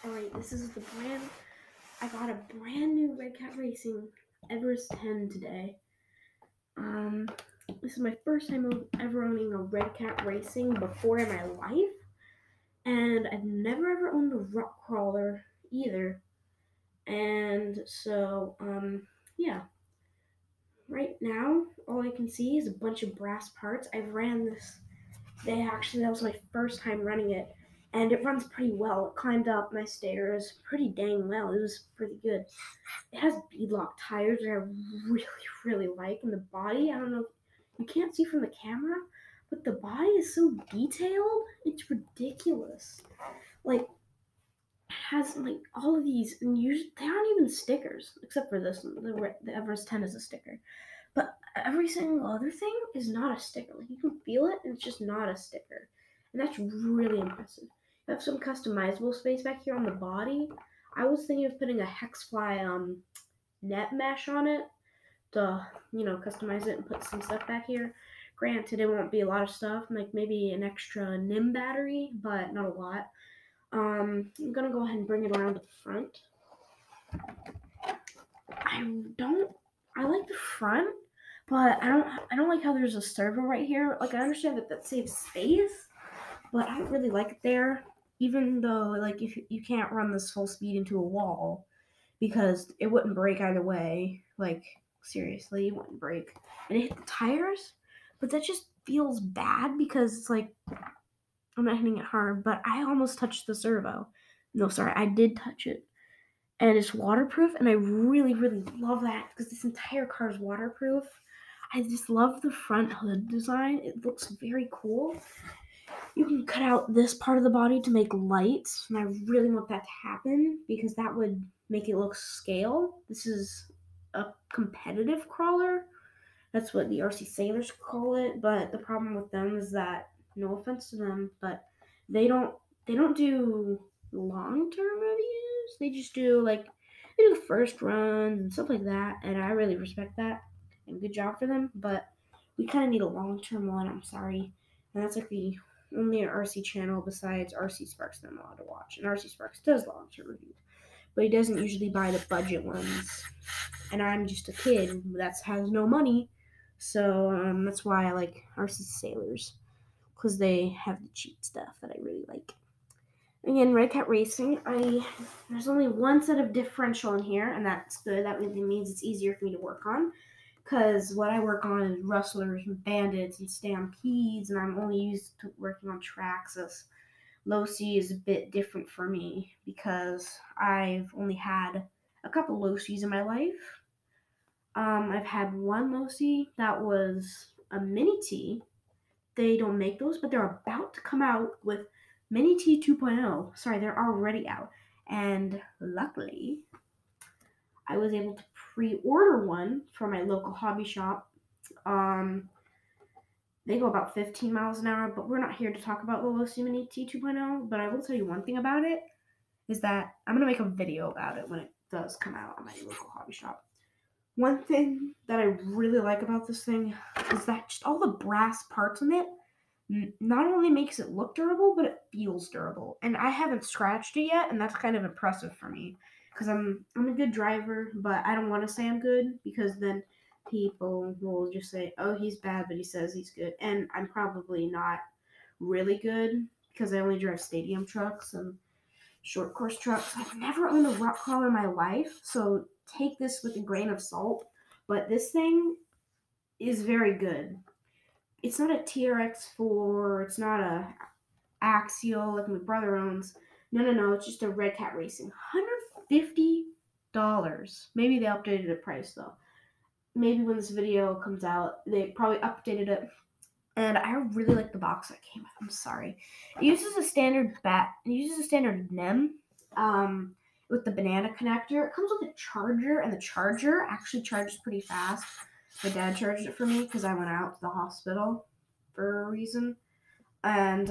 Alright, I got a brand new Redcat Racing Everest 10 today. This is my first time ever owning a Redcat Racing before in my life, and I've never ever owned a rock crawler either. And so, yeah. Right now, all I can see is a bunch of brass parts. I've ran this that was my first time running it, and it runs pretty well. It climbed up my stairs pretty dang well. It was pretty good. It has beadlock tires that I really, really like, and the body, I don't know, you can't see from the camera, but the body is so detailed, it's ridiculous. Like, it has like all of these, and usually they aren't even stickers, except for this one. The Everest 10 is a sticker. But every single other thing is not a sticker. Like, you can feel it, and it's just not a sticker. And that's really impressive. You have some customizable space back here on the body. I was thinking of putting a Hexfly net mesh on it to, customize it and put some stuff back here. Granted, it won't be a lot of stuff, like maybe an extra NIM battery, but not a lot. I'm gonna go ahead and bring it around to the front. I like the front, but I don't like how there's a servo right here. Like, I understand that saves space, but I don't really like it there. Even though, like, if you can't run this full speed into a wall, because it wouldn't break either way. Like, seriously, it wouldn't break. And it hit the tires, but that just feels bad because it's like I'm not hitting it hard, but I almost touched the servo. No, sorry, I did touch it. And it's waterproof, and I really, really love that because this entire car is waterproof. I just love the front hood design. It looks very cool. You can cut out this part of the body to make lights, and I really want that to happen because that would make it look scale. This is a competitive crawler. That's what the RC Sailors call it, but the problem with them is that, no offense to them, but they don't do long-term reviews. They just do they do first runs and stuff like that, and I really respect that and good job for them, but we kind of need a long-term one. I'm sorry. And that's like the only RC channel besides RC Sparks that I'm allowed to watch. And RC Sparks does long-term reviews, but he doesn't usually buy the budget ones. And I'm just a kid that has no money, so that's why I like RC Sailors, because they have the cheap stuff that I really like. Again, Redcat Racing, there's only one set of differential in here, and that's good. That really means it's easier for me to work on, because what I work on is rustlers and bandits and stampedes, and I'm only used to working on tracks. As low C is a bit different for me because I've only had a couple low C's in my life. I've had one low C that was a mini T. They don't make those, but they're about to come out with Mini T 2.0. Sorry, they're already out. And luckily, I was able to pre-order one from my local hobby shop. They go about 15 miles an hour, but we're not here to talk about the low C Mini T 2.0. But I will tell you one thing about it is that I'm going to make a video about it when it does come out on my local hobby shop. One thing that I really like about this thing is that just all the brass parts in it not only makes it look durable, but it feels durable. And I haven't scratched it yet, and that's kind of impressive for me because I'm a good driver, but I don't want to say I'm good because then people will just say, "Oh, he's bad, but he says he's good," and I'm probably not really good because I only drive stadium trucks and short course trucks. I've never owned a rock crawler in my life, so take this with a grain of salt. But this thing is very good. It's not a TRX4. It's not a Axial like my brother owns. No. It's just a Redcat Racing. $150. Maybe they updated the price though. Maybe when this video comes out, they probably updated it. And I really like the box that came with. I'm sorry. It uses a standard NEM with the banana connector. It comes with a charger, and the charger actually charges pretty fast. My dad charged it for me because I went out to the hospital for a reason. And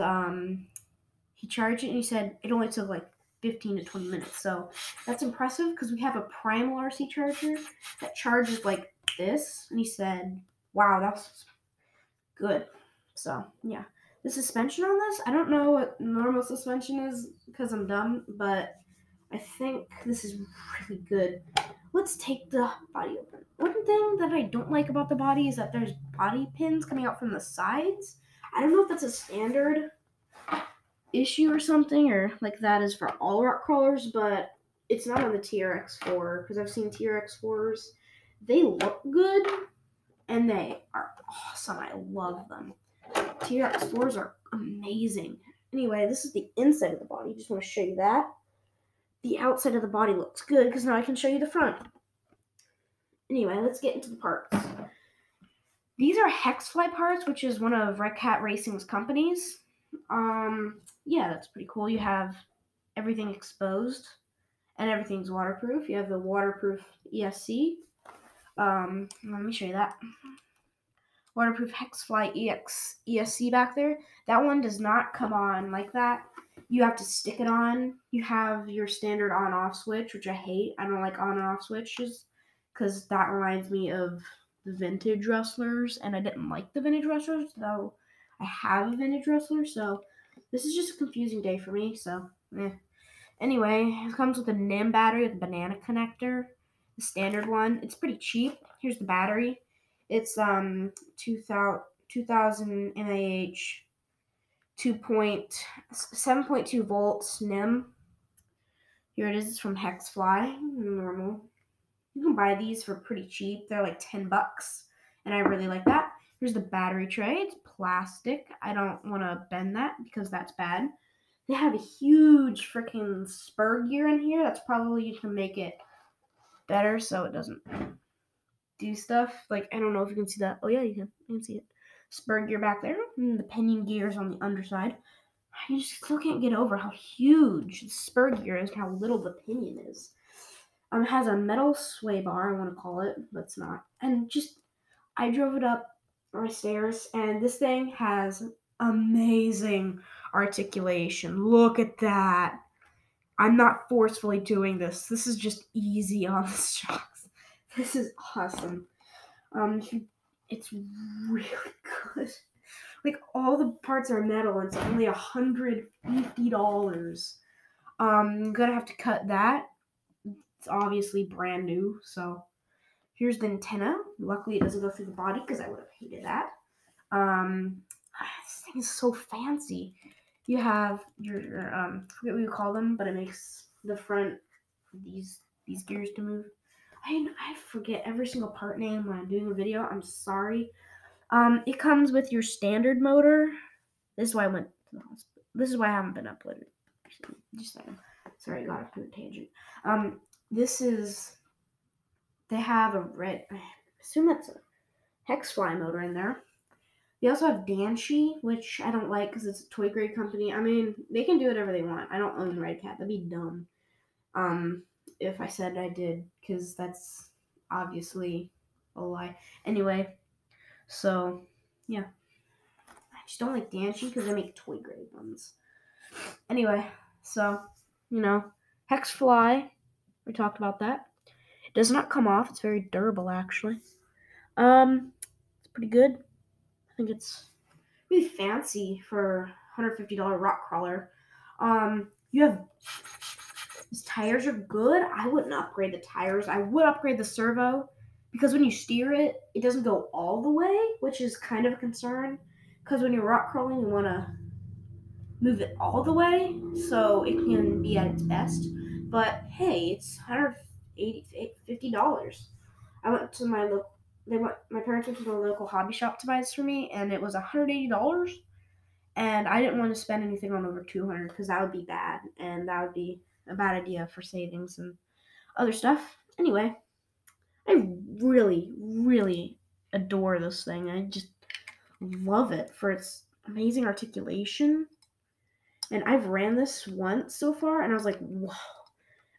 he charged it, and he said it only took like 15 to 20 minutes. So that's impressive because we have a primal RC charger that charges like this. And he said, wow, that's good. So, yeah. The suspension on this, I don't know what normal suspension is because I'm dumb, but I think this is really good. Let's take the body open. One thing that I don't like about the body is that there's body pins coming out from the sides. I don't know if that's a standard issue or something, or like that is for all rock crawlers, but it's not on the TRX4 because I've seen TRX4s. They look good and they are awesome. I love them. TRX4s are amazing. Anyway, this is the inside of the body. Just want to show you that. The outside of the body looks good because now I can show you the front. Anyway, let's get into the parts. These are Hexfly parts, which is one of Redcat Racing's companies. Yeah, that's pretty cool. You have everything exposed and everything's waterproof. You have the waterproof ESC. Let me show you that. Waterproof Hexfly ESC back there. That one does not come on like that. You have to stick it on. You have your standard on-off switch, which I hate. I don't like on-off switches because that reminds me of the vintage wrestlers, and I didn't like the vintage wrestlers, though I have a vintage wrestler, so this is just a confusing day for me, so Anyway, it comes with a NIM battery with a banana connector, the standard one. It's pretty cheap. Here's the battery. It's 2000 mAh, 7.2 volts NIM. Here it is. It's from Hexfly. Normal. You can buy these for pretty cheap. They're like $10, and I really like that. Here's the battery tray. It's plastic. I don't want to bend that because that's bad. They have a huge freaking spur gear in here. That's probably to make it better so it doesn't do stuff. Like, I don't know if you can see that. Oh, yeah, you can see it. Spur gear back there. And the pinion gears on the underside. I just still can't get over how huge the spur gear is and how little the pinion is. It has a metal sway bar, I want to call it, but it's not. And I drove it up our stairs, and this thing has amazing articulation. Look at that. I'm not forcefully doing this. This is just easy on the shocks. This is awesome. It's really good. Like, all the parts are metal, and it's only $150. I'm gonna have to cut that. It's obviously brand new, so here's the antenna. Luckily, it doesn't go through the body because I would have hated that. This thing is so fancy. You have your I forget what you call them, but it makes the front these gears to move. I forget every single part name when I'm doing a video. I'm sorry. It comes with your standard motor. This is why I went to the hospital. This is why I haven't been uploaded. Just a second. Sorry, I got off on a tangent. They have a red, I assume that's a Hexfly motor in there. They also have Danshi, which I don't like because it's a toy grade company. I mean, they can do whatever they want. I don't own Redcat. That'd be dumb. If I said I did, because that's obviously a lie. Anyway, so yeah, I just don't like Danshi because they make toy grade ones. Anyway, so Hexfly. We talked about that. It does not come off. It's very durable, actually. It's pretty good. I think it's really fancy for $150 rock crawler. You have these tires are good. I wouldn't upgrade the tires. I would upgrade the servo because when you steer it, it doesn't go all the way, which is kind of a concern. Because when you're rock crawling, you want to move it all the way so it can be at its best. But hey, it's $150. I went to my parents went to the local hobby shop to buy this for me, and it was $180. And I didn't want to spend anything on over $200 because that would be bad, and that would be a bad idea for savings and other stuff. Anyway, I really, really adore this thing. I just love it for its amazing articulation. And I've ran this once so far, and I was like, whoa.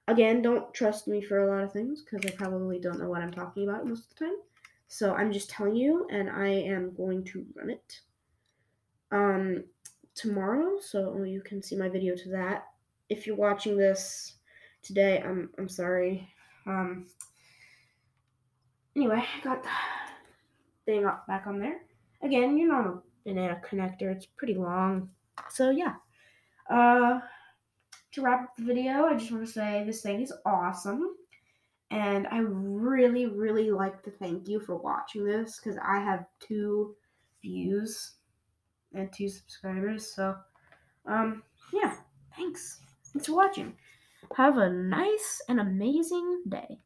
Again, don't trust me for a lot of things because I probably don't know what I'm talking about most of the time. So I'm just telling you, and I am going to run it tomorrow, so you can see my video to that. If you're watching this today, I'm sorry. Anyway, I got the thing back on there. Again, your normal banana connector. It's pretty long. So yeah. to wrap up the video, I just want to say this thing is awesome. And I really, really like to thank you for watching this because I have 2 views and 2 subscribers. So, yeah, thanks. Thanks for watching. Have a nice and amazing day.